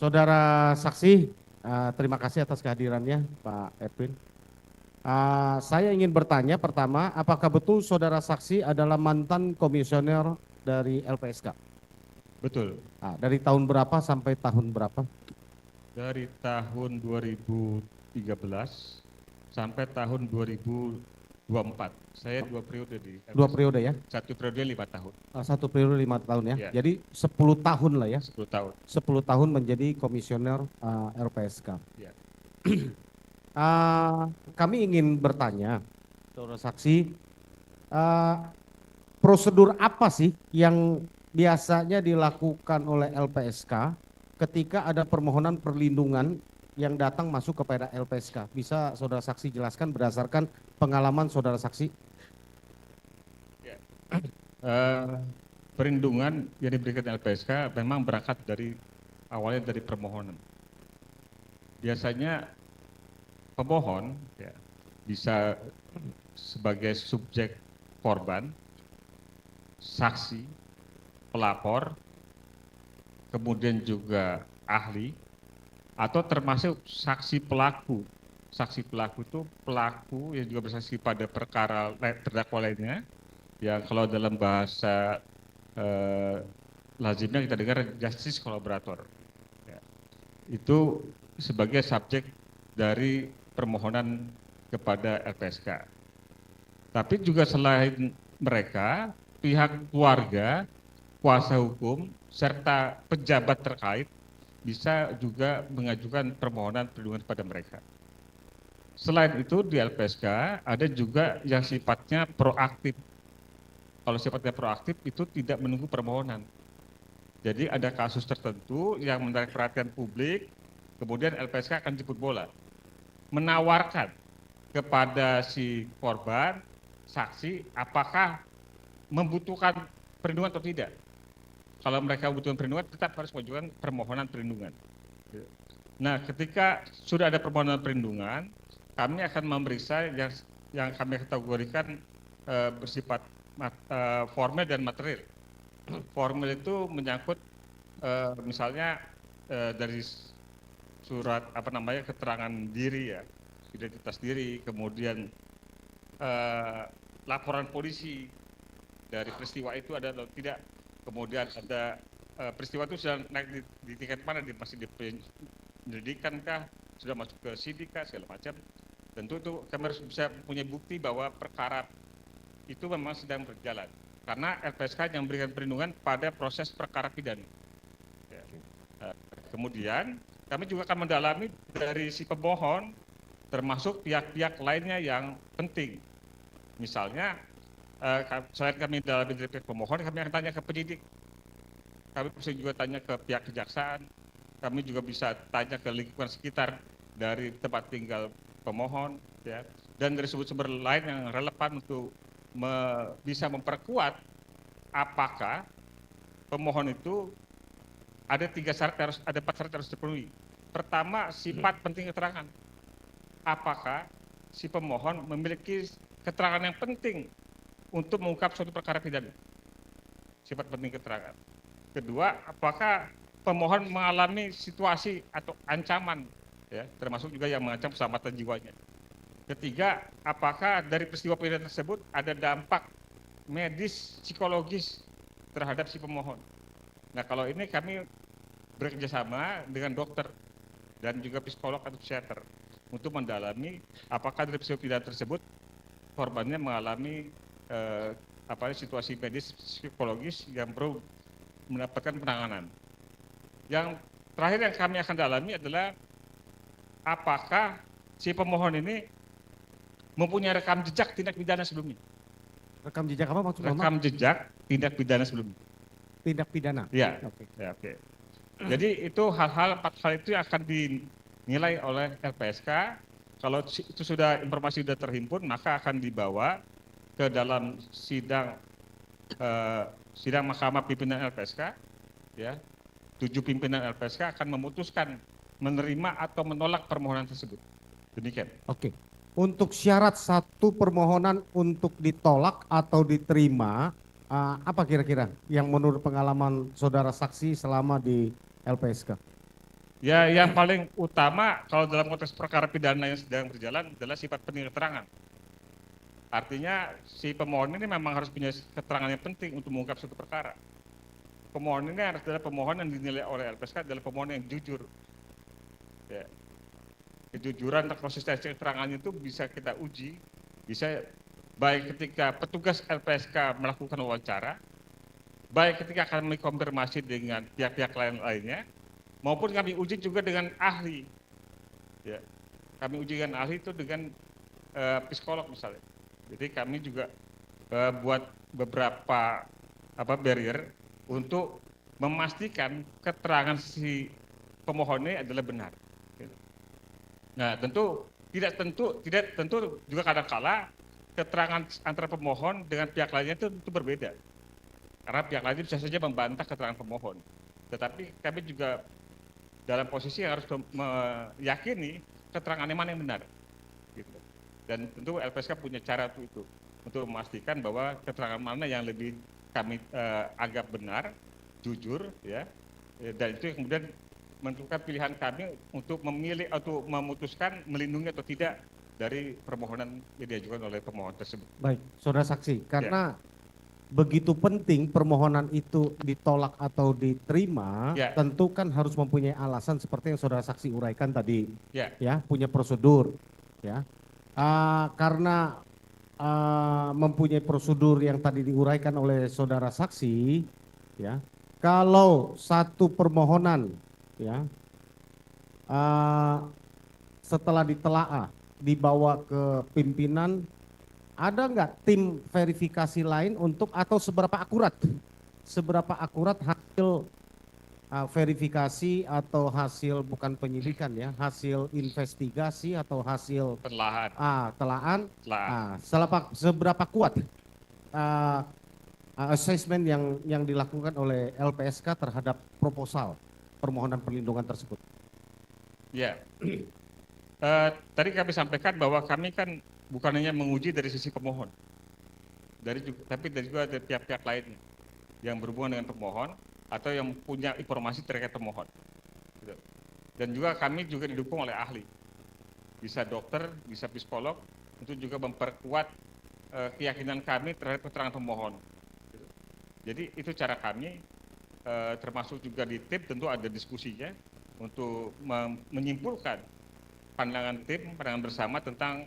Saudara saksi, terima kasih atas kehadirannya Pak Edwin. Saya ingin bertanya pertama, apakah betul saudara saksi adalah mantan komisioner dari LPSK? Betul. Dari tahun berapa sampai tahun berapa? Dari tahun 2013 sampai tahun 2024. Saya 2 periode di LPSK. 2 periode ya? 1 periode 5 tahun. 1 periode 5 tahun ya? Ya. Jadi 10 tahun lah ya? 10 tahun. 10 tahun menjadi komisioner LPSK. Ya. Kami ingin bertanya, saudara saksi, prosedur apa sih yang biasanya dilakukan oleh LPSK ketika ada permohonan perlindungan yang datang masuk kepada LPSK? Bisa saudara saksi jelaskan berdasarkan pengalaman saudara saksi? Ya. Perlindungan yang diberikan LPSK memang berangkat dari awalnya dari permohonan. Biasanya pemohon ya, bisa sebagai subjek korban, saksi, pelapor, kemudian juga ahli, atau termasuk saksi pelaku. Saksi pelaku itu pelaku yang juga bersaksi pada perkara terdakwa lainnya, yang kalau dalam bahasa lazimnya kita dengar justice collaborator. Ya. Itu sebagai subjek dari permohonan kepada LPSK. Tapi juga selain mereka, pihak keluarga, kuasa hukum, serta pejabat terkait bisa juga mengajukan permohonan perlindungan kepada mereka. Selain itu di LPSK ada juga yang sifatnya proaktif. Kalau sifatnya proaktif itu tidak menunggu permohonan. Jadi ada kasus tertentu yang menarik perhatian publik, kemudian LPSK akan jemput bola, menawarkan kepada si korban, saksi, apakah membutuhkan perlindungan atau tidak. Kalau mereka membutuhkan perlindungan, tetap harus mengajukan permohonan perlindungan. Nah, ketika sudah ada permohonan perlindungan, kami akan memeriksa yang kami kategorikan bersifat formil dan material. Formil itu menyangkut misalnya dari surat keterangan diri ya, identitas diri, kemudian laporan polisi dari peristiwa itu ada atau tidak, kemudian ada peristiwa itu sudah naik di tingkat mana, masih di penyelidikan kah, sudah masuk ke sidik kah, segala macam. Tentu itu kami harus bisa punya bukti bahwa perkara itu memang sedang berjalan, karena LPSK yang memberikan perlindungan pada proses perkara pidana. Ya. Kemudian kami juga akan mendalami dari si pemohon, termasuk pihak-pihak lainnya yang penting. Misalnya, selain kami dalami dari pihak pemohon, kami akan tanya ke penyidik. Kami bisa juga tanya ke pihak kejaksaan. Kami juga bisa tanya ke lingkungan sekitar dari tempat tinggal pemohon, ya, dan dari sumber-sumber lain yang relevan untuk bisa memperkuat apakah pemohon itu ada 4 syarat harus dipenuhi. Pertama, sifat penting keterangan. Apakah si pemohon memiliki keterangan yang penting untuk mengungkap suatu perkara pidana? Sifat penting keterangan. Kedua, apakah pemohon mengalami situasi atau ancaman, ya, termasuk juga yang mengancam keselamatan jiwanya. Ketiga, apakah dari peristiwa pidana tersebut ada dampak medis, psikologis terhadap si pemohon. Nah, kalau ini kami bekerjasama dengan dokter dan juga psikolog atau psikiater untuk mendalami apakah dari peristiwa pidana tersebut korbannya mengalami situasi medis psikologis yang perlu mendapatkan penanganan. Yang terakhir yang kami akan dalami adalah apakah si pemohon ini mempunyai rekam jejak tindak pidana sebelumnya. Rekam jejak apa maksudnya? Rekam jejak tindak pidana sebelumnya. Tindak pidana? Ya. Oke. Ya, oke. Jadi itu 4 hal itu yang akan dinilai oleh LPSK. Kalau itu informasi sudah terhimpun, maka akan dibawa ke dalam sidang Mahkamah Pimpinan LPSK. Ya, 7 pimpinan LPSK akan memutuskan menerima atau menolak permohonan tersebut. Demikian. Oke. Untuk syarat satu permohonan untuk ditolak atau diterima, apa kira-kira yang menurut pengalaman saudara saksi selama di LPSK? Ya, yang paling utama kalau dalam konteks perkara pidana yang sedang berjalan adalah sifat penting keterangan. Artinya si pemohon ini memang harus punya keterangan yang penting untuk mengungkap suatu perkara. Pemohon ini harus adalah pemohon yang dinilai oleh LPSK adalah pemohon yang jujur. Ya. Kejujuran dan konsistensi keterangannya itu bisa kita uji, bisa baik ketika petugas LPSK melakukan wawancara, baik ketika kami konfirmasi dengan pihak-pihak lainnya, maupun kami uji juga dengan ahli. Ya. Kami uji dengan ahli itu dengan psikolog misalnya. Jadi kami juga buat beberapa barrier untuk memastikan keterangan si pemohon ini adalah benar. Nah, tidak tentu juga kadang-kala keterangan antara pemohon dengan pihak lainnya itu berbeda. Karena pihak lainnya bisa saja membantah keterangan pemohon. Tetapi kami juga dalam posisi yang harus meyakini keterangan mana yang benar. Gitu. Dan tentu LPSK punya cara untuk memastikan bahwa keterangan mana yang lebih kami anggap benar, jujur, ya, dan itu yang kemudian menentukan pilihan kami untuk memilih atau memutuskan melindungi atau tidak dari permohonan yang diajukan oleh pemohon tersebut. Baik, saudara saksi, karena begitu penting permohonan itu ditolak atau diterima, tentu kan harus mempunyai alasan seperti yang saudara saksi uraikan tadi, ya, punya prosedur, ya. Karena mempunyai prosedur yang tadi diuraikan oleh saudara saksi, ya, kalau satu permohonan, ya, setelah ditelaah dibawa ke pimpinan, ada nggak tim verifikasi lain untuk atau seberapa akurat hasil verifikasi atau hasil bukan penyidikan, ya, hasil investigasi atau hasil telaan, seberapa kuat assessment yang dilakukan oleh LPSK terhadap proposal permohonan perlindungan tersebut? Ya, tadi kami sampaikan bahwa kami kan bukan hanya menguji dari sisi pemohon, tapi juga dari pihak-pihak lainnya yang berhubungan dengan pemohon atau yang punya informasi terkait pemohon. Dan juga kami juga didukung oleh ahli, bisa dokter, bisa psikolog, untuk juga memperkuat keyakinan kami terhadap keterangan pemohon. Jadi itu cara kami, termasuk juga di tim tentu ada diskusinya untuk menyimpulkan pandangan bersama tentang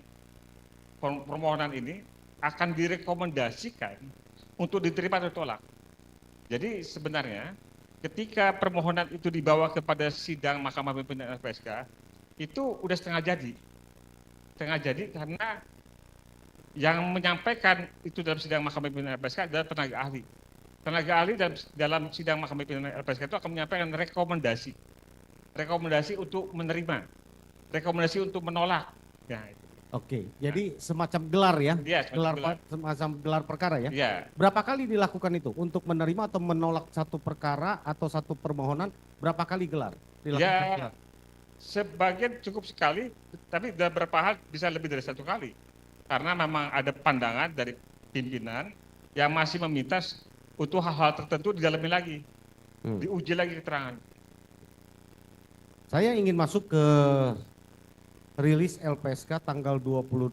permohonan ini akan direkomendasikan untuk diterima atau tolak. Jadi sebenarnya ketika permohonan itu dibawa kepada sidang Mahkamah Pimpinan LPSK, itu udah setengah jadi karena yang menyampaikan itu dalam sidang Mahkamah Pimpinan LPSK adalah tenaga ahli. Tenaga ahli dalam sidang Mahkamah Pimpinan LPSK itu akan menyampaikan rekomendasi untuk menerima, rekomendasi untuk menolak. Ya, oke, jadi semacam gelar, ya, semacam gelar perkara, ya. Berapa kali dilakukan itu untuk menerima atau menolak satu perkara atau satu permohonan? Berapa kali gelar dilakukan? Sebagian cukup sekali, tapi dalam beberapa hal bisa lebih dari satu kali, karena memang ada pandangan dari pimpinan yang masih meminta untuk hal-hal tertentu didalami lagi, diuji lagi keterangan. Saya ingin masuk ke rilis LPSK tanggal 22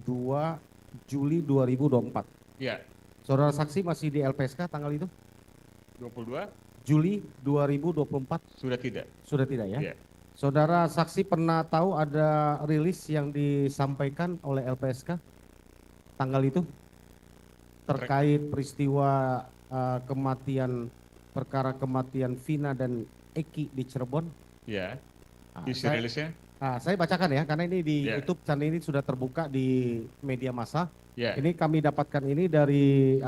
Juli 2024. Iya. Saudara saksi masih di LPSK tanggal itu? 22 Juli 2024? Sudah tidak. Sudah tidak, ya? Iya. Saudara saksi pernah tahu ada rilis yang disampaikan oleh LPSK tanggal itu? Terkait peristiwa perkara kematian Vina dan Eki di Cirebon? Iya. Isi rilisnya? Saya bacakan, ya, karena ini di YouTube channel ini sudah terbuka di media massa. Ini kami dapatkan ini dari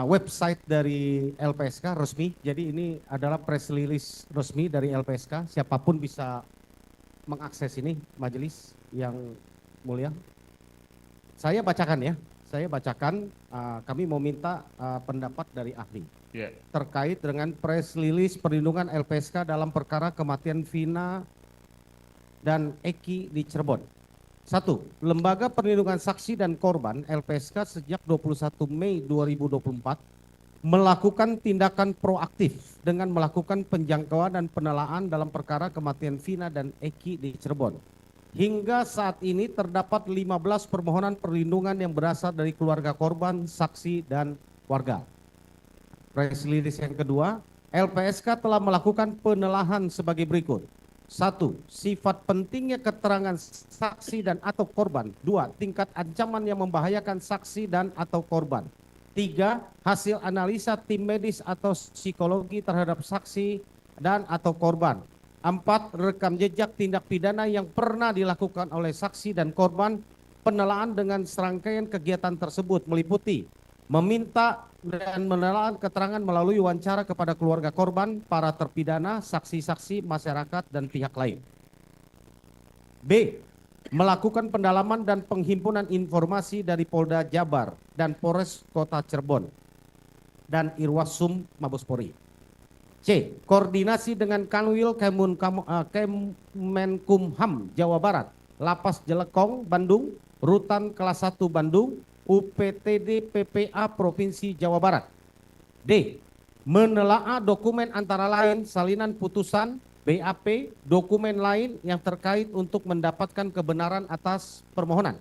website dari LPSK resmi. Jadi ini adalah press release resmi dari LPSK. Siapapun bisa mengakses ini, majelis yang mulia. Saya bacakan, ya. Saya bacakan, kami mau minta pendapat dari ahli. Terkait dengan press release perlindungan LPSK dalam perkara kematian Vina dan Eki di Cirebon. 1. Lembaga Perlindungan Saksi dan Korban LPSK sejak 21 Mei 2024 melakukan tindakan proaktif dengan melakukan penjangkauan dan penelaan dalam perkara kematian Vina dan Eki di Cirebon. Hingga saat ini terdapat 15 permohonan perlindungan yang berasal dari keluarga korban, saksi, dan warga. Press release yang kedua, LPSK telah melakukan penelahan sebagai berikut. 1. Sifat pentingnya keterangan saksi dan atau korban. 2. Tingkat ancaman yang membahayakan saksi dan atau korban. 3. Hasil analisa tim medis atau psikologi terhadap saksi dan atau korban. 4. Rekam jejak tindak pidana yang pernah dilakukan oleh saksi dan korban. Penelaan dengan serangkaian kegiatan tersebut meliputi meminta dan menelaah keterangan melalui wawancara kepada keluarga korban, para terpidana, saksi-saksi, masyarakat, dan pihak lain. B. Melakukan pendalaman dan penghimpunan informasi dari Polda Jabar dan Polres Kota Cirebon dan Irwasum Mabespori. C. Koordinasi dengan Kanwil Kemenkumham Jawa Barat, Lapas Jelekong Bandung, Rutan Kelas 1 Bandung, UPTD PPA Provinsi Jawa Barat. D. Menelaah dokumen antara lain salinan putusan, BAP, dokumen lain yang terkait untuk mendapatkan kebenaran atas permohonan.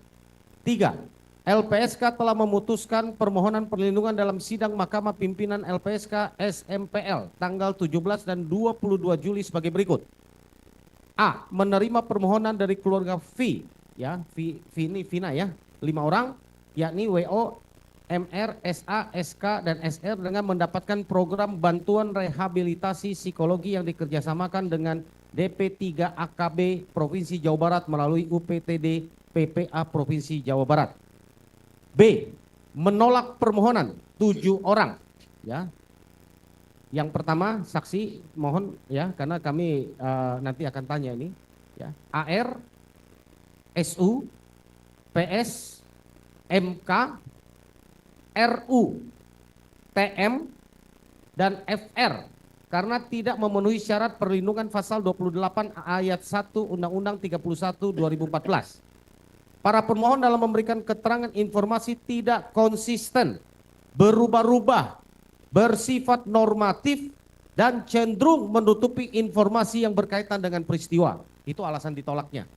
3. LPSK telah memutuskan permohonan perlindungan dalam sidang Mahkamah Pimpinan LPSK SMPL tanggal 17 dan 22 Juli sebagai berikut. A. Menerima permohonan dari keluarga V, ya, Vina ya, 5 orang, yakni WO, MR, SA, SK, dan SR dengan mendapatkan program bantuan rehabilitasi psikologi yang dikerjasamakan dengan DP3 AKB Provinsi Jawa Barat melalui UPTD PPA Provinsi Jawa Barat. B. Menolak permohonan 7 orang, ya. Yang pertama saksi mohon ya, karena kami nanti akan tanya ini, ya. AR, SU, PS, MK, RU, TM, dan FR karena tidak memenuhi syarat perlindungan pasal 28 ayat 1 Undang-Undang 31 2014. Para pemohon dalam memberikan keterangan informasi tidak konsisten, berubah-ubah, bersifat normatif, dan cenderung menutupi informasi yang berkaitan dengan peristiwa. Itu alasan ditolaknya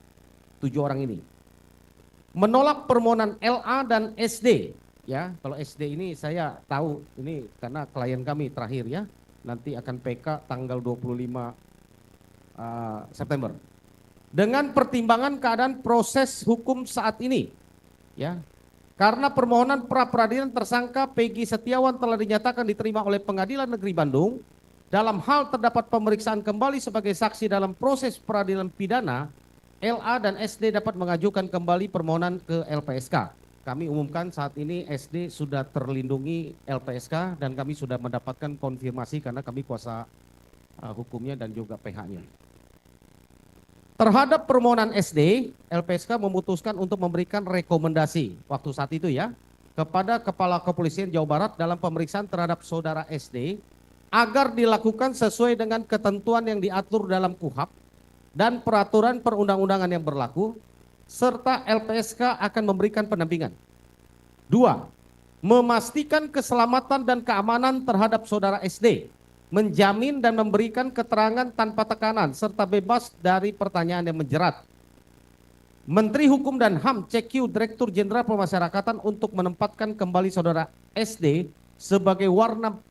7 orang ini. Menolak permohonan LA dan SD. Ya, kalau SD ini saya tahu ini karena klien kami terakhir ya, nanti akan PK tanggal 25 September. Dengan pertimbangan keadaan proses hukum saat ini, ya, karena permohonan pra peradilan tersangka Peggy Setiawan telah dinyatakan diterima oleh Pengadilan Negeri Bandung, dalam hal terdapat pemeriksaan kembali sebagai saksi dalam proses peradilan pidana, LA dan SD dapat mengajukan kembali permohonan ke LPSK. Kami umumkan saat ini SD sudah terlindungi LPSK dan kami sudah mendapatkan konfirmasi karena kami kuasa hukumnya dan juga PH-nya. Terhadap permohonan SD, LPSK memutuskan untuk memberikan rekomendasi waktu saat itu ya kepada Kepala Kepolisian Jawa Barat dalam pemeriksaan terhadap saudara SD agar dilakukan sesuai dengan ketentuan yang diatur dalam KUHAP dan peraturan perundang-undangan yang berlaku, serta LPSK akan memberikan pendampingan. 2. Memastikan keselamatan dan keamanan terhadap saudara SD, menjamin dan memberikan keterangan tanpa tekanan serta bebas dari pertanyaan yang menjerat. Menteri Hukum dan HAM CQ Direktur Jenderal Pemasyarakatan untuk menempatkan kembali saudara SD sebagai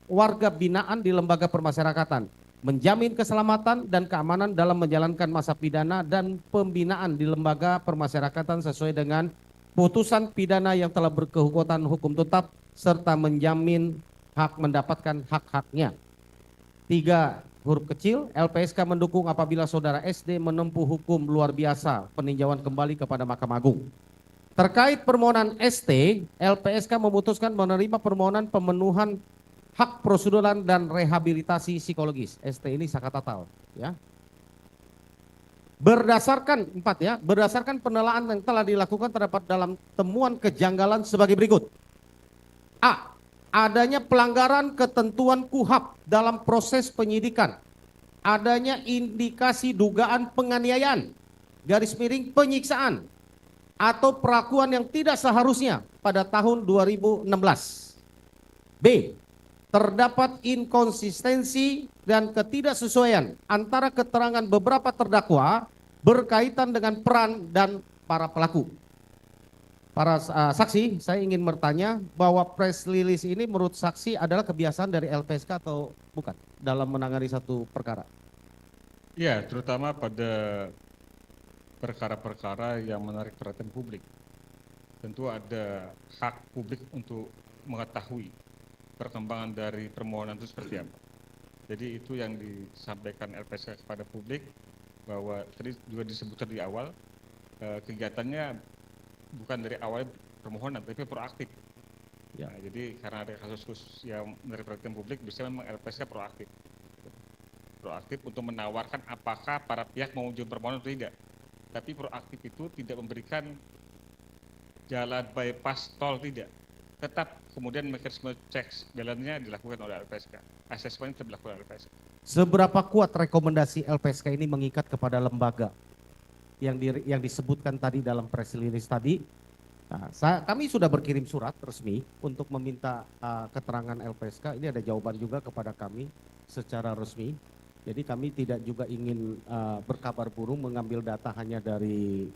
warga binaan di lembaga permasyarakatan, menjamin keselamatan dan keamanan dalam menjalankan masa pidana dan pembinaan di lembaga permasyarakatan sesuai dengan putusan pidana yang telah berkekuatan hukum tetap serta menjamin hak mendapatkan hak-haknya. 3 huruf kecil, LPSK mendukung apabila saudara SD menempuh hukum luar biasa peninjauan kembali kepada Mahkamah Agung. Terkait permohonan ST, LPSK memutuskan menerima permohonan pemenuhan hak prosedural dan rehabilitasi psikologis. ST ini Sakatatal, ya. Berdasarkan 4 ya, berdasarkan penelaahan yang telah dilakukan terdapat dalam temuan kejanggalan sebagai berikut. A. Adanya pelanggaran ketentuan KUHAP dalam proses penyidikan. Adanya indikasi dugaan penganiayaan, garis miring penyiksaan, atau perlakuan yang tidak seharusnya pada tahun 2016. B. terdapat inkonsistensi dan ketidaksesuaian antara keterangan beberapa terdakwa berkaitan dengan peran dan para pelaku. Para saksi, saya ingin bertanya bahwa press release ini menurut saksi adalah kebiasaan dari LPSK atau bukan dalam menangani satu perkara? Ya, terutama pada perkara-perkara yang menarik perhatian publik. Tentu ada hak publik untuk mengetahui perkembangan dari permohonan itu seperti apa. Jadi itu yang disampaikan LPSK kepada publik, bahwa tadi juga disebutkan di awal, kegiatannya bukan dari awal permohonan, tapi proaktif. Ya. Nah, jadi karena ada kasus-kasus yang menarik perhatian publik, biasanya memang LPSK proaktif. Proaktif untuk menawarkan apakah para pihak mau mengajukan permohonan atau tidak. Tapi proaktif itu tidak memberikan jalan bypass tol, tidak. Tetap kemudian mekanisme cek jalannya dilakukan oleh LPSK. Asesmen itu dilakukan oleh LPSK. Seberapa kuat rekomendasi LPSK ini mengikat kepada lembaga yang disebutkan tadi dalam press release tadi? Nah, kami sudah berkirim surat resmi untuk meminta keterangan LPSK. Ini ada jawaban juga kepada kami secara resmi. Jadi kami tidak juga ingin berkabar burung mengambil data hanya dari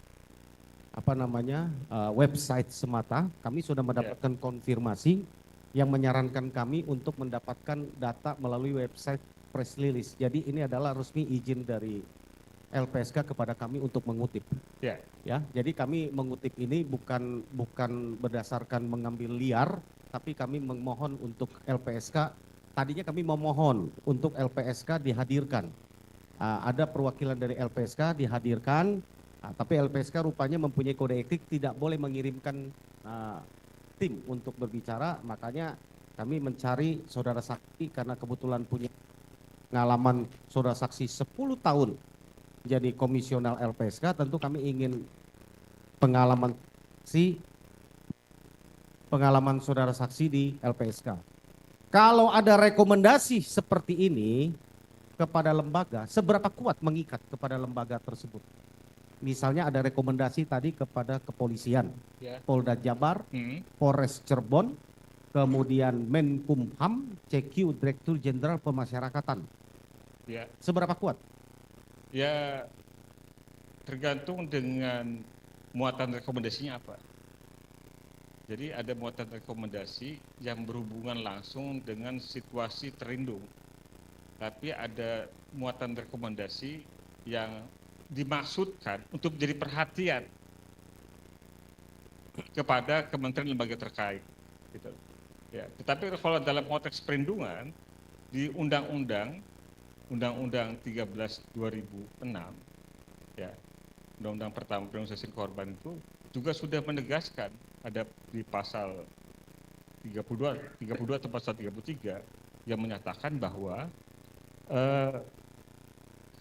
website semata. Kami sudah mendapatkan konfirmasi yang menyarankan kami untuk mendapatkan data melalui website press release. Jadi ini adalah resmi izin dari LPSK kepada kami untuk mengutip. Ya. Ya, jadi kami mengutip ini bukan berdasarkan mengambil liar, tapi kami memohon untuk LPSK. Tadinya kami memohon untuk LPSK dihadirkan. Ada perwakilan dari LPSK dihadirkan, tapi LPSK rupanya mempunyai kode etik, tidak boleh mengirimkan tim untuk berbicara. Makanya kami mencari saudara saksi karena kebetulan punya pengalaman saudara saksi 10 tahun jadi komisional LPSK. Tentu kami ingin pengalaman saudara saksi di LPSK. Kalau ada rekomendasi seperti ini kepada lembaga, seberapa kuat mengikat kepada lembaga tersebut? Misalnya ada rekomendasi tadi kepada kepolisian, Ya. Polda Jabar, Polres Cirebon, kemudian Menkumham, CQ, Direktur Jenderal Pemasyarakatan. Ya. Seberapa kuat? Ya, tergantung dengan muatan rekomendasinya apa. Jadi ada muatan rekomendasi yang berhubungan langsung dengan situasi terlindung. Tapi ada muatan rekomendasi yang dimaksudkan untuk menjadi perhatian kepada kementerian lembaga terkait. Gitu. Ya, tetapi kalau dalam konteks perlindungan di Undang-Undang 13/2006, ya, Undang-Undang pertama perlindungan saksi korban itu juga sudah menegaskan, ada di pasal 32 atau pasal 33 yang menyatakan bahwa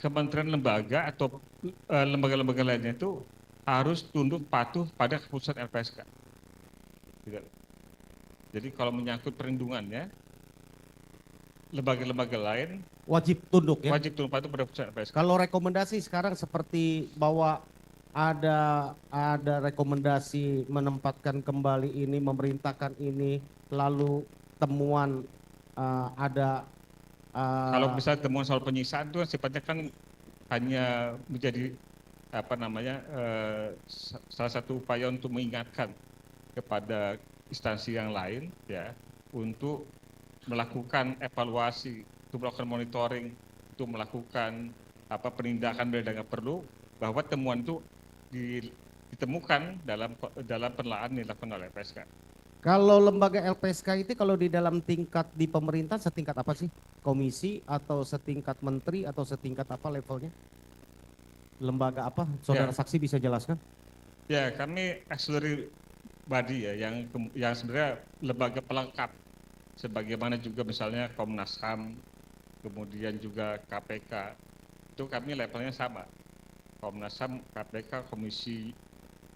kementerian lembaga atau lembaga-lembaga lainnya itu harus tunduk patuh pada keputusan LPSK. Jadi kalau menyangkut perlindungannya, lembaga-lembaga lain wajib tunduk ya. Wajib tunduk patuh pada keputusan LPSK. Kalau rekomendasi sekarang seperti bahwa ada rekomendasi menempatkan kembali ini, memerintahkan ini, lalu temuan kalau misalnya temuan soal penyiksaan itu sifatnya kan hanya menjadi salah satu upaya untuk mengingatkan kepada instansi yang lain, ya, untuk melakukan evaluasi, untuk melakukan monitoring, untuk melakukan penindakan bila perlu, bahwa temuan itu ditemukan dalam penelaahan yang dilakukan oleh LPSK. Kalau lembaga LPSK itu kalau di dalam tingkat di pemerintah setingkat apa sih? Komisi atau setingkat menteri atau setingkat apa levelnya? Lembaga apa? Saudara saksi bisa jelaskan? Ya, kami auxiliary body ya, yang sebenarnya lembaga pelengkap, sebagaimana juga misalnya Komnas HAM, kemudian juga KPK, itu kami levelnya sama. Komnas HAM, KPK, Komisi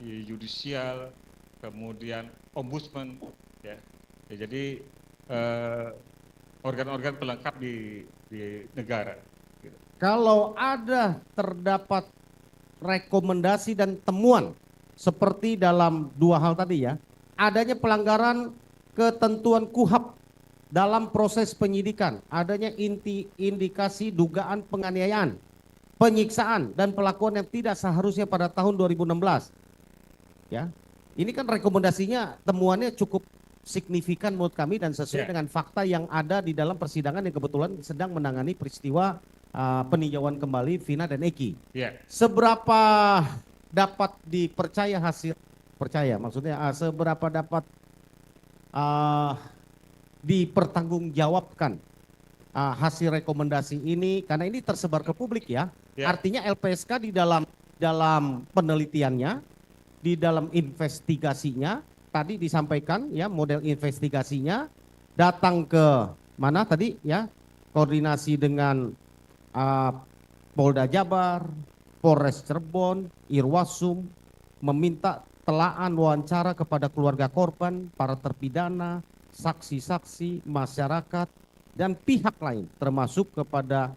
Yudisial, kemudian Ombudsman, ya. Jadi organ-organ pelengkap di negara. Gitu. Kalau ada terdapat rekomendasi dan temuan seperti dalam dua hal tadi ya, adanya pelanggaran ketentuan KUHAP dalam proses penyidikan adanya indikasi dugaan penganiayaan, penyiksaan dan pelakuan yang tidak seharusnya pada tahun 2016. Ya. Ini kan rekomendasinya temuannya cukup signifikan menurut kami dan sesuai dengan fakta yang ada di dalam persidangan yang kebetulan sedang menangani peristiwa peninjauan kembali Vina dan Eki. Seberapa dapat dipercaya hasil maksudnya seberapa dapat dipertanggungjawabkan hasil rekomendasi ini karena ini tersebar ke publik ya. Artinya LPSK di dalam penelitiannya, di dalam investigasinya tadi disampaikan ya, model investigasinya datang ke mana tadi ya, koordinasi dengan Polda Jabar, Polres Cirebon, Irwasum, meminta telaah wawancara kepada keluarga korban, para terpidana, saksi-saksi, masyarakat, dan pihak lain termasuk kepada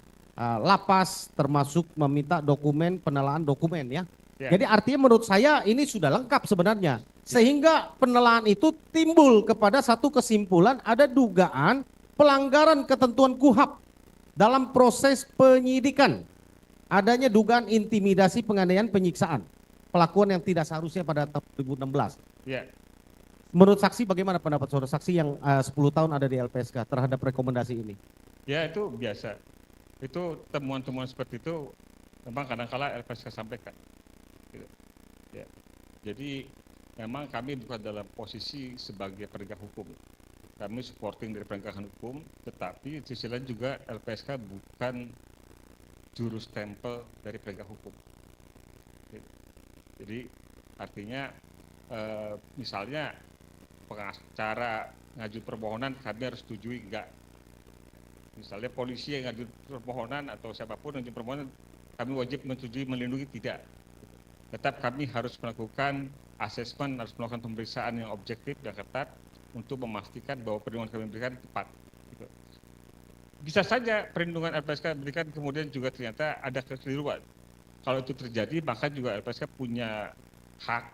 lapas, termasuk meminta dokumen, penelaahan dokumen ya. Jadi artinya menurut saya ini sudah lengkap sebenarnya. Sehingga penelaahan itu timbul kepada satu kesimpulan ada dugaan pelanggaran ketentuan KUHAP dalam proses penyidikan. Adanya dugaan intimidasi, penganiayaan, penyiksaan. Pelakuan yang tidak seharusnya pada tahun 2016. Menurut saksi bagaimana pendapat saudara saksi yang 10 tahun ada di LPSK terhadap rekomendasi ini? Ya itu biasa. Itu temuan-temuan seperti itu memang kadang-kala LPSK sampaikan. Ya. Jadi memang kami bukan dalam posisi sebagai penegak hukum. Kami supporting dari penegakan hukum, tetapi di sisi lain juga LPSK bukan juru stempel dari penegak hukum. Jadi artinya misalnya pengacara ngaju permohonan kami harus setujui enggak. Misalnya polisi yang ngaju permohonan atau siapapun ngaju permohonan kami wajib menyetujui melindungi tidak. Tetap kami harus melakukan asesmen, harus melakukan pemeriksaan yang objektif dan ketat untuk memastikan bahwa perlindungan kami berikan tepat. Gitu. Bisa saja perlindungan LPSK berikan kemudian juga ternyata ada kekeliruan. Kalau itu terjadi maka juga LPSK punya hak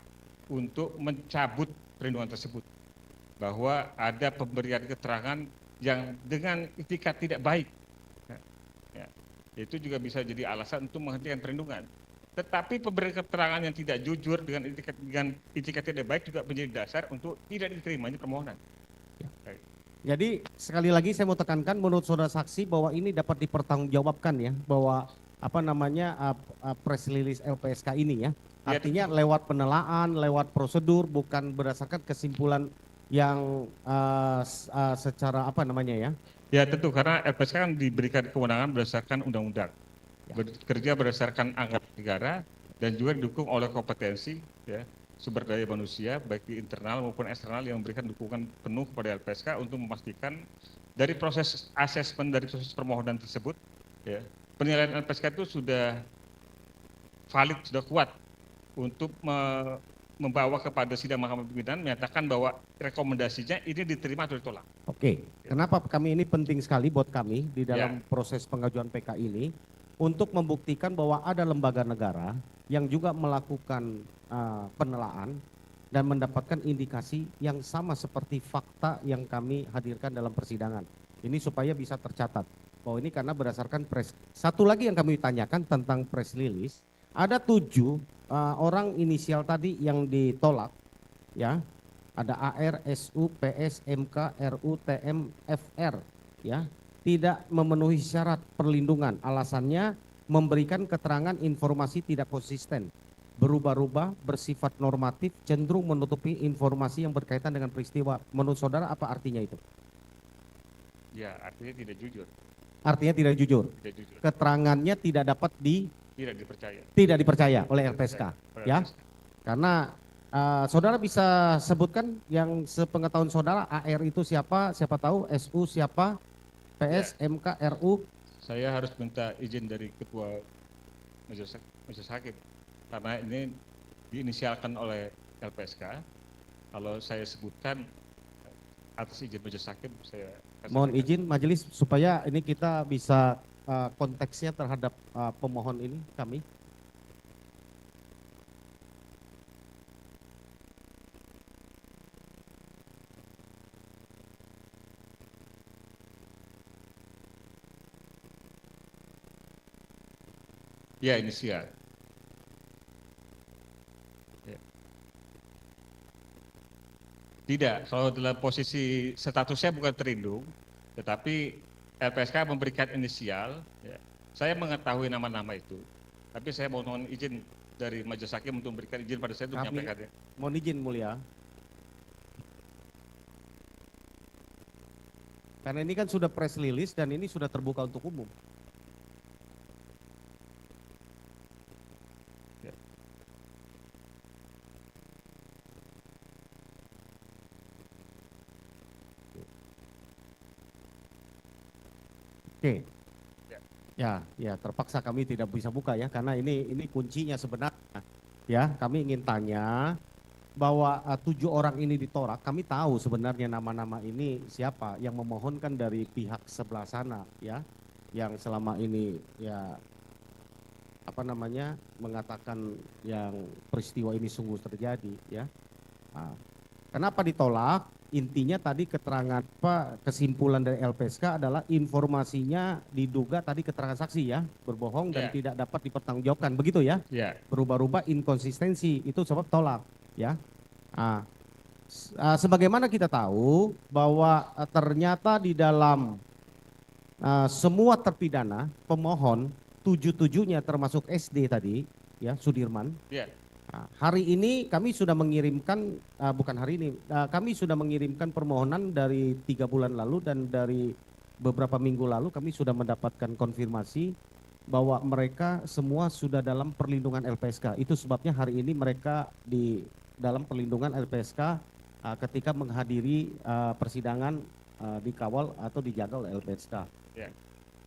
untuk mencabut perlindungan tersebut. Bahwa ada pemberian keterangan yang dengan itikat tidak baik. Ya, itu juga bisa jadi alasan untuk menghentikan perlindungan. Tetapi pemberian keterangan yang tidak jujur dengan itikat tidak baik juga menjadi dasar untuk tidak diterimanya permohonan. Ya. Jadi sekali lagi saya mau tekankan menurut saudara saksi bahwa ini dapat dipertanggungjawabkan ya, bahwa press release LPSK ini ya. Artinya lewat penelaahan, lewat prosedur, bukan berdasarkan kesimpulan yang secara ya. Ya tentu karena LPSK kan diberikan kewenangan berdasarkan undang-undang. Bekerja berdasarkan anggaran negara dan juga didukung oleh kompetensi ya, sumber daya manusia baik di internal maupun eksternal yang memberikan dukungan penuh kepada LPSK untuk memastikan dari proses asesmen dari proses permohonan tersebut ya, penilaian LPSK itu sudah valid, sudah kuat untuk membawa kepada sidang mahkamah pimpinan menyatakan bahwa rekomendasinya ini diterima atau ditolak. Oke, kenapa kami ini penting sekali buat kami di dalam proses pengajuan PK ini untuk membuktikan bahwa ada lembaga negara yang juga melakukan penelaahan dan mendapatkan indikasi yang sama seperti fakta yang kami hadirkan dalam persidangan. Ini supaya bisa tercatat bahwa ini karena berdasarkan satu lagi yang kami tanyakan tentang press release, ada 7 orang inisial tadi yang ditolak ya. Ada AR, SU, PS, MK, RU, TM, FR ya. Tidak memenuhi syarat perlindungan, alasannya memberikan keterangan informasi tidak konsisten, berubah-ubah, bersifat normatif, cenderung menutupi informasi yang berkaitan dengan peristiwa. Menurut saudara apa artinya itu? Ya, artinya tidak jujur. Artinya tidak jujur. Tidak jujur. Keterangannya tidak dapat tidak dipercaya oleh LPSK, ya. Karena saudara bisa sebutkan yang sepengetahuan saudara AR itu siapa tahu, SU siapa, PS, MK, RU. Saya harus minta izin dari Ketua Majelis Hakim karena ini diinisialkan oleh LPSK. Kalau saya sebutkan atas izin Majelis Hakim, saya mohon izin majelis supaya ini kita bisa konteksnya terhadap pemohon ini kami. Ya, inisial. Ya. Tidak, kalau dalam posisi statusnya bukan terlindung, tetapi LPSK memberikan inisial, ya. Saya mengetahui nama-nama itu, tapi saya mohon izin dari Majelis Hakim untuk memberikan izin pada saya untuk Kami menyampaikannya. mohon izin mulia. Karena ini kan sudah press release dan ini sudah terbuka untuk umum. Ya. Oke. Ya. Ya, terpaksa kami tidak bisa buka ya, karena ini kuncinya sebenarnya. Ya, kami ingin tanya bahwa 7 orang ini ditolak, kami tahu sebenarnya nama-nama ini siapa yang memohonkan dari pihak sebelah sana, ya, yang selama ini ya apa namanya mengatakan yang peristiwa ini sungguh terjadi, ya. Nah, kenapa ditolak? Intinya tadi keterangan kesimpulan dari LPSK adalah informasinya diduga tadi keterangan saksi ya berbohong dan Ya. tidak dapat dipertanggungjawabkan, begitu ya? Ya. Berubah-ubah, inkonsistensi, itu sebab tolak ya. Nah, sebagaimana kita tahu bahwa ternyata di dalam semua terpidana pemohon 7-7-nya termasuk SD tadi ya, Sudirman. Ya. Nah, hari ini kami sudah mengirimkan, bukan hari ini, kami sudah mengirimkan permohonan dari 3 bulan lalu dan dari beberapa minggu lalu kami sudah mendapatkan konfirmasi bahwa mereka semua sudah dalam perlindungan LPSK. Itu sebabnya hari ini mereka di dalam perlindungan LPSK ketika menghadiri persidangan dikawal atau dijaga oleh LPSK. Ya.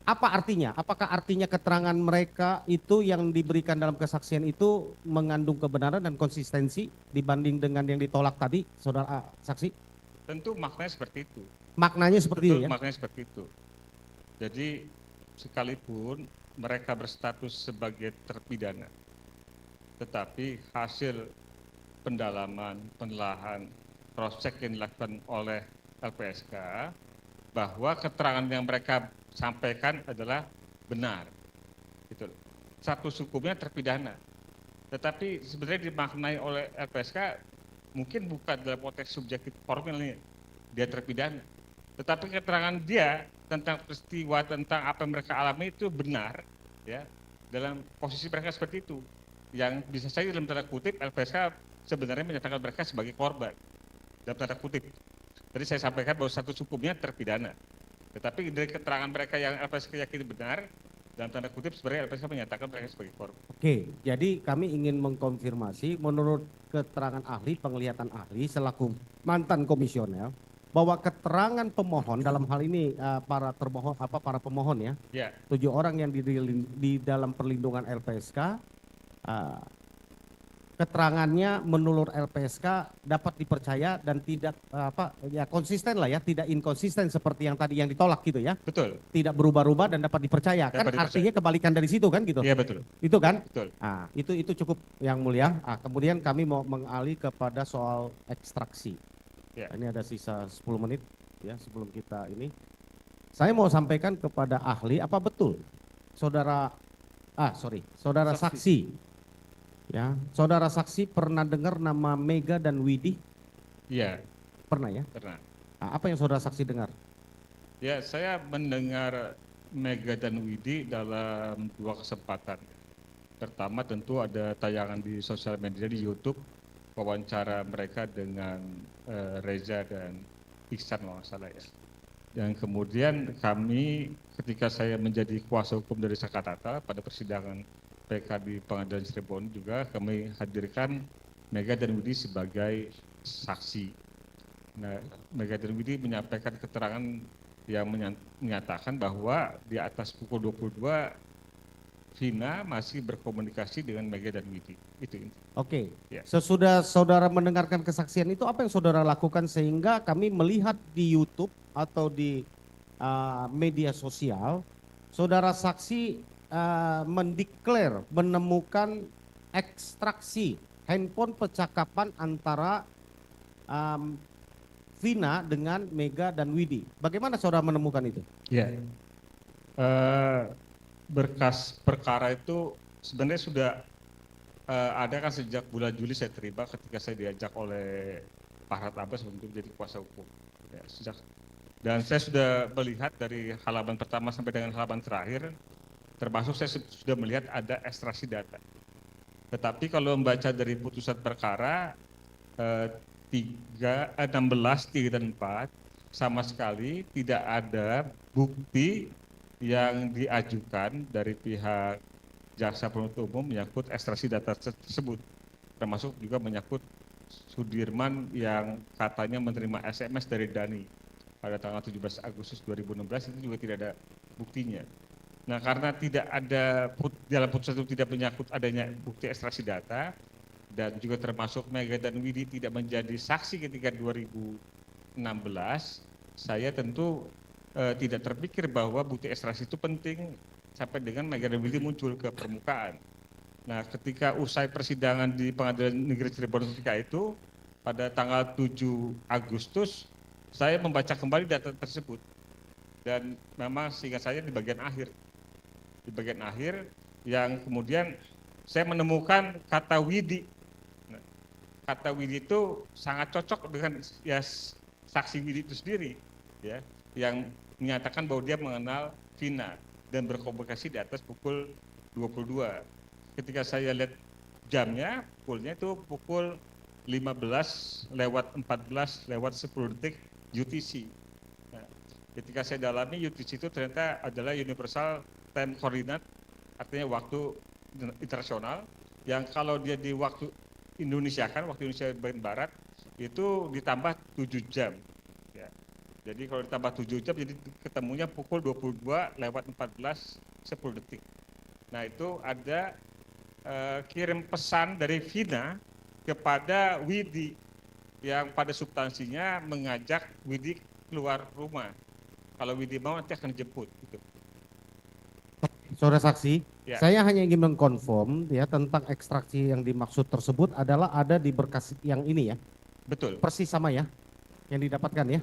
Apa artinya? Apakah artinya keterangan mereka itu yang diberikan dalam kesaksian itu mengandung kebenaran dan konsistensi dibanding dengan yang ditolak tadi, saudara saksi? Tentu maknanya seperti itu. Maknanya seperti Betul, itu ya? maknanya seperti itu. Jadi sekalipun mereka berstatus sebagai terpidana, tetapi hasil pendalaman, penelaahan, cross check yang dilakukan oleh LPSK bahwa keterangan yang mereka sampaikan adalah benar. Gitu. Status hukumnya terpidana. Tetapi sebenarnya dimaknai oleh LPSK mungkin bukan dalam konteks subjektif formalnya dia terpidana. Tetapi keterangan dia tentang peristiwa, tentang apa yang mereka alami itu benar, ya, dalam posisi mereka seperti itu. Yang bisa saja dalam tanda kutip LPSK sebenarnya menyatakan mereka sebagai korban, dalam tanda kutip. Tadi saya sampaikan bahwa status hukumnya terpidana. Tetapi dari keterangan mereka yang LPSK yakini benar, dalam tanda kutip sebenarnya LPSK menyatakan mereka sebagai korban. Oke, jadi kami ingin mengkonfirmasi menurut keterangan ahli, penglihatan ahli selaku mantan komisioner, bahwa keterangan pemohon dalam hal ini para pemohon ya, Ya. 7 orang yang di dalam perlindungan LPSK, keterangannya menurut LPSK dapat dipercaya dan tidak konsisten lah ya, tidak inkonsisten seperti yang tadi yang ditolak gitu ya, Betul. tidak berubah-ubah dan dapat dipercaya. Kan Dapat dipercaya. artinya kebalikan dari situ kan gitu. Iya betul. Itu kan? Betul. Nah, itu cukup yang mulia. Kemudian kami mau mengalih kepada soal ekstraksi. Ya. Ini ada sisa 10 menit ya sebelum kita ini. Saya mau sampaikan kepada ahli, apa betul saudara saksi. Ya, saudara saksi pernah dengar nama Mega dan Widih? Iya, Pernah ya? pernah. Apa yang saudara saksi dengar? Ya, saya mendengar Mega dan Widi dalam 2 kesempatan. Pertama tentu ada tayangan di sosial media di YouTube, wawancara mereka dengan Reza dan Iksan kalau nggak salah ya. Dan kemudian kami ketika saya menjadi kuasa hukum dari Sakatata pada persidangan PK di Pengadilan Cirebon juga kami hadirkan Mega dan Widi sebagai saksi. Nah, Mega dan Widi menyampaikan keterangan yang menyatakan bahwa di atas pukul 22 Vina masih berkomunikasi dengan Mega dan Widi. Itu. Oke. Ya. Sesudah saudara mendengarkan kesaksian itu, apa yang saudara lakukan sehingga kami melihat di YouTube atau di media sosial, saudara saksi mendeklar menemukan ekstraksi handphone percakapan antara Vina dengan Mega dan Widi. Bagaimana saudara menemukan itu? Ya. Berkas perkara itu sebenarnya sudah ada kan sejak bulan Juli saya terima ketika saya diajak oleh Pak Harhat Abbas untuk jadi kuasa hukum. Ya, dan saya sudah melihat dari halaman pertama sampai dengan halaman terakhir, termasuk saya sudah melihat ada ekstraksi data. Tetapi kalau membaca dari putusan perkara 16, 3 dan 4, sama sekali tidak ada bukti yang diajukan dari pihak jaksa penuntut umum menyangkut ekstraksi data tersebut, termasuk juga menyangkut Sudirman yang katanya menerima SMS dari Dani pada tanggal 17 Agustus 2016, itu juga tidak ada buktinya. Nah, karena tidak ada dalam putusan itu tidak menyangkut adanya bukti ekstraksi data, dan juga termasuk Mega dan Widi tidak menjadi saksi ketika 2016, saya tentu tidak terpikir bahwa bukti ekstraksi itu penting sampai dengan Mega dan Widi muncul ke permukaan. Nah, ketika usai persidangan di Pengadilan Negeri Cirebon ketika itu, pada tanggal 7 Agustus, saya membaca kembali data tersebut. Dan memang seingat saya di bagian akhir. Di bagian akhir yang kemudian saya menemukan kata Widi. Nah, kata Widi itu sangat cocok dengan ya, saksi Widi itu sendiri, ya, yang menyatakan bahwa dia mengenal Vina dan berkomunikasi di atas pukul 22. Ketika saya lihat jamnya, pukulnya itu pukul 15:14:10 UTC. Nah, ketika saya dalami UTC itu ternyata adalah Universal Time Coordinate, artinya waktu internasional, yang kalau dia di waktu Indonesia kan, waktu Indonesia bagian barat, itu ditambah 7 jam. Ya. Jadi kalau ditambah 7 jam, jadi ketemunya pukul 22:14:10. Nah, itu ada kirim pesan dari Vina kepada Widi yang pada substansinya mengajak Widi keluar rumah. Kalau Widi mau nanti akan dijemput. Gitu. Saudara saksi, Ya. saya hanya ingin mengkonfirm ya tentang ekstraksi yang dimaksud tersebut adalah ada di berkas yang ini ya. Betul. Persis sama ya yang didapatkan ya.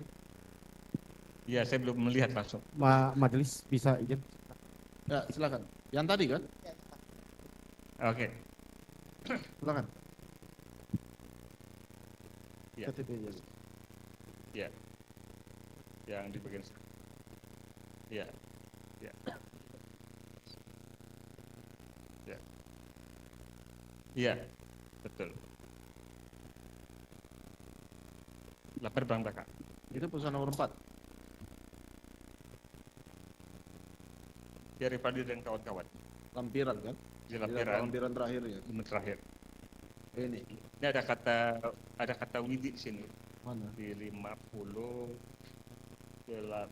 Ya, saya belum melihat langsung. Majelis bisa izin. Ya, silakan. Yang tadi kan? Oke. Silakan. Ya. KTP aja. Ya. Yang di bagian ya. Ya. Ya. Iya, betul. Lapor berantakan. Itu putusan nomor 4. Ya, Rifadi dan kawan-kawan. Lampiran kan? Di lampiran Lampiran terakhir ya. terakhir. Ini. Ini ada kata Widi di sini. Mana? Di 50 gelap.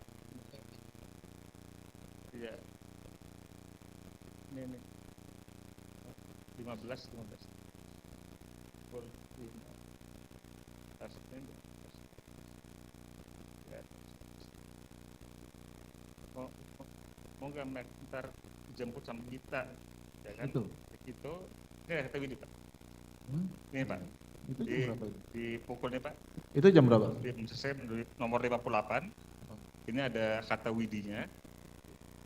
Iya. Ini. 15. Ya. Mau nggak ntar jemput sama kita, ya kan? Itu ini ada kata Widi, Pak. Ini, Pak. Itu jam berapa itu? Di pukulnya, Pak. Itu jam berapa? Saya nomor 58. Ini ada kata Widinya.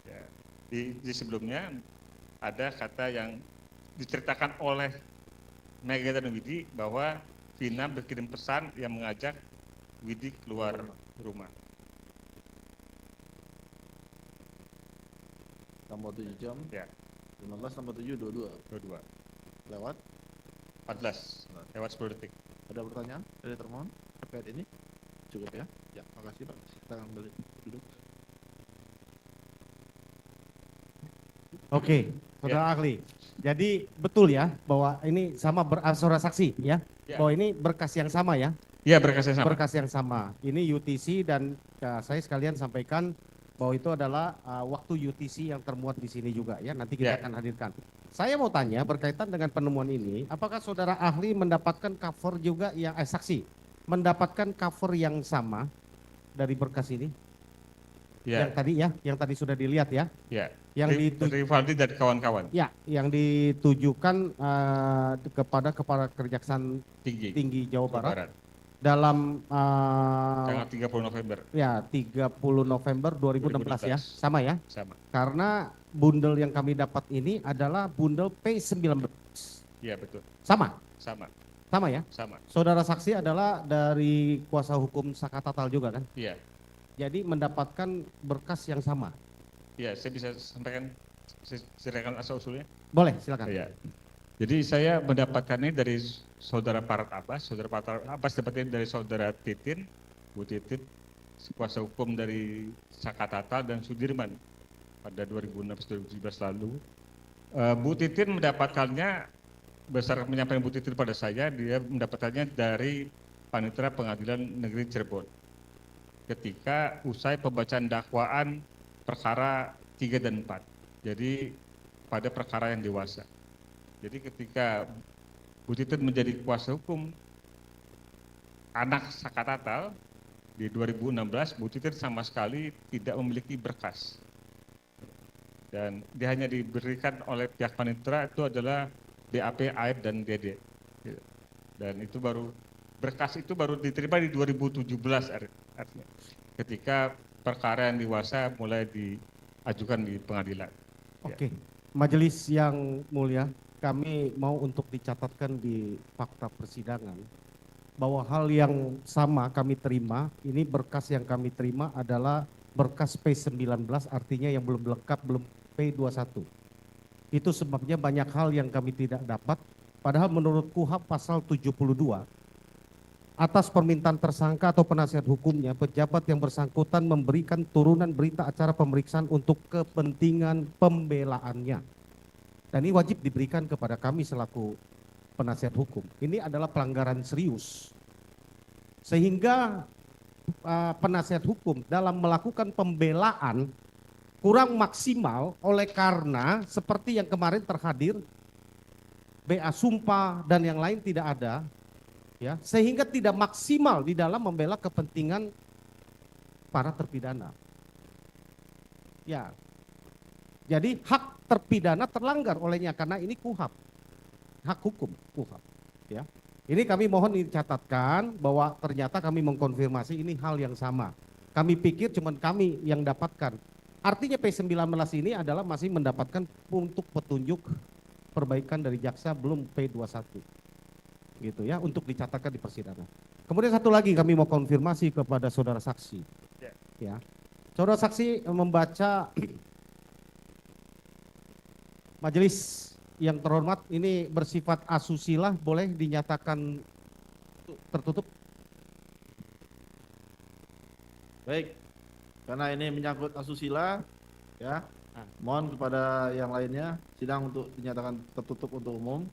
Ya. Di sebelumnya ada kata yang diceritakan oleh Mega dan Widi bahwa Vina berkirim pesan yang mengajak Widi keluar rumah. Tambah 7 jam. Ya. 15 tambah 7 22. 22. Lewat. 14. Lewat 10 detik. Ada pertanyaan dari termohon terkait ini? Cukup ya? Ya, makasih Pak. Silakan kembali duduk. Oke, saudara ahli. Jadi betul ya bahwa ini sama saudara saksi ya, bahwa ini berkas yang sama ya. Iya, berkasnya sama. Berkas yang sama. Ini UTC dan saya sekalian sampaikan bahwa itu adalah waktu UTC yang termuat di sini juga ya. Nanti kita akan hadirkan. Saya mau tanya berkaitan dengan penemuan ini, apakah saudara ahli mendapatkan cover juga yang saksi mendapatkan cover yang sama dari berkas ini? Ya. Yang tadi ya, yang tadi sudah dilihat ya. Ya. Yang Rivaldi dan kawan-kawan. Ya, yang ditujukan kepada Kepala Kejaksaan Tinggi Jawa Barat. dalam tanggal 30 November ya 30 November 2016 ya, 2016. sama ya. sama. Karena bundel yang kami dapat ini adalah bundel P19. Iya betul, Sama, sama, sama ya. sama. Saudara saksi adalah dari kuasa hukum Sakatatal juga kan? Iya, Jadi mendapatkan berkas yang sama. iya. Saya bisa sampaikan serahkan asal usulnya. Boleh, silakan. Iya. Jadi saya mendapatkannya dari saudara Parat Abbas. Saudara Parat Abbas dapatnya dari saudara Titin, Bu Titin, kuasa hukum dari Sakatatal dan Sudirman pada 2016-2017 lalu. Bu Titin mendapatkannya berdasarkan penyampaian Bu Titin pada saya, dia mendapatkannya dari Panitera Pengadilan Negeri Cirebon. Ketika usai pembacaan dakwaan perkara 3 dan 4. Jadi pada perkara yang dewasa. Jadi ketika Bu Titin menjadi kuasa hukum anak Sakatatal di 2016, Bu Titin sama sekali tidak memiliki berkas. Dan dia hanya diberikan oleh pihak panitera itu adalah BAP, AIP, dan DD. Dan itu baru berkas itu baru diterima di 2017 artinya. Ketika perkara yang dewasa mulai diajukan di pengadilan. Oke, majelis yang mulia, kami mau untuk dicatatkan di fakta persidangan bahwa hal yang sama kami terima, ini berkas yang kami terima adalah berkas P19, artinya yang belum lengkap, belum P21. Itu sebabnya banyak hal yang kami tidak dapat, padahal menurut KUHP pasal 72, atas permintaan tersangka atau penasihat hukumnya, pejabat yang bersangkutan memberikan turunan berita acara pemeriksaan untuk kepentingan pembelaannya. Dan ini wajib diberikan kepada kami selaku penasihat hukum. Ini adalah pelanggaran serius. Sehingga penasihat hukum dalam melakukan pembelaan kurang maksimal oleh karena seperti yang kemarin terhadir, BA sumpah dan yang lain tidak ada, ya, sehingga tidak maksimal di dalam membela kepentingan para terpidana. Ya, jadi hak terpidana terlanggar olehnya karena ini KUHP, hak hukum KUHP. Ya, ini kami mohon dicatatkan bahwa ternyata kami mengkonfirmasi ini hal yang sama. Kami pikir cuma kami yang dapatkan. Artinya P19 ini adalah masih mendapatkan untuk petunjuk perbaikan dari jaksa belum P21. Gitu ya, untuk dicatatkan di persidangan. Kemudian satu lagi kami mau konfirmasi kepada saudara saksi. Ya. Saudara saksi membaca majelis yang terhormat ini bersifat asusila, boleh dinyatakan tertutup? Baik, karena ini menyangkut asusila, ya, mohon kepada yang lainnya sidang untuk dinyatakan tertutup untuk umum.